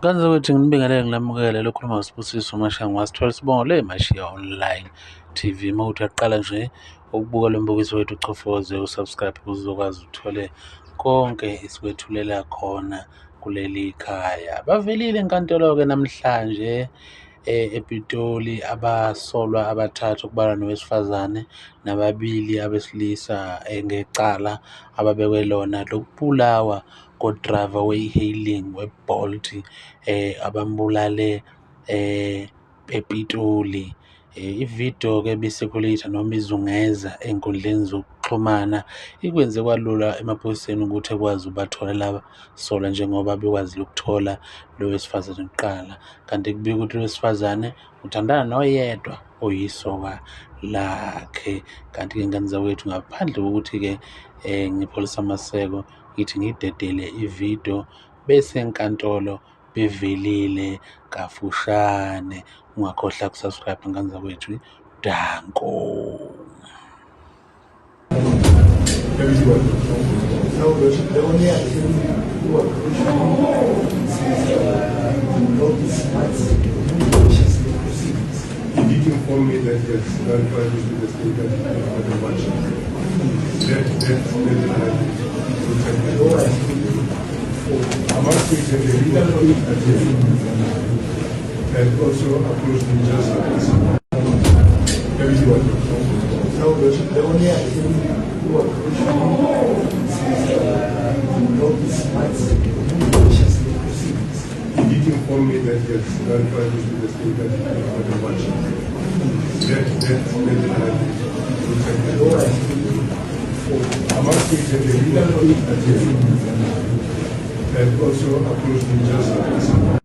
Kanze kwethu nginibingelele ngilamukele lokhuluma uSibusiso Mashango wasithola isibongo leMashiya Online TV. Uma uthi uyaqala nje ukubuka lo mbukiso wethu uchofoze usubscribe ukuze uzokwazi uthole konke esikwethulela khona kuleli khaya. Bavelile enkantolo-ke namhlanje ePitoli abasolwa abathathu kubalwa nowesifazane nababili abesilisa ngecala ababekwe lona lokubulawa ko-driver we-e-hailing we-Bolt abambulale ePitoli. Ividiyo-ke ebisirculate-a noma izungeza ey'nkundleni zokuxhumana ikwenze kwalula emaphoyiseni ukuthi ekwazi ukubathola laba sola njengoba bekwazile ukuthola lo wesifazane kuqala. Kanti kubikwa ukuthi lo wesifazane uthandana noyedwa oyisoka lakhe. Kanti-ke ngani zakwethu, ngaphandle kokuthi-ke ngipholise amaseko, ngithi ngiyidedele ividiyo bese enkantolo bevelile kafushane. Ungakhohlwa ukusubscribe ngani zakwethu, danko. He did inform me that he has clarified with the state that for the watch. I'm asking that the legal and also approach the justice. Everyone. The only he did inform me that he has clarified with the state that for the watch. I'm asking that the legal and also approach the justice.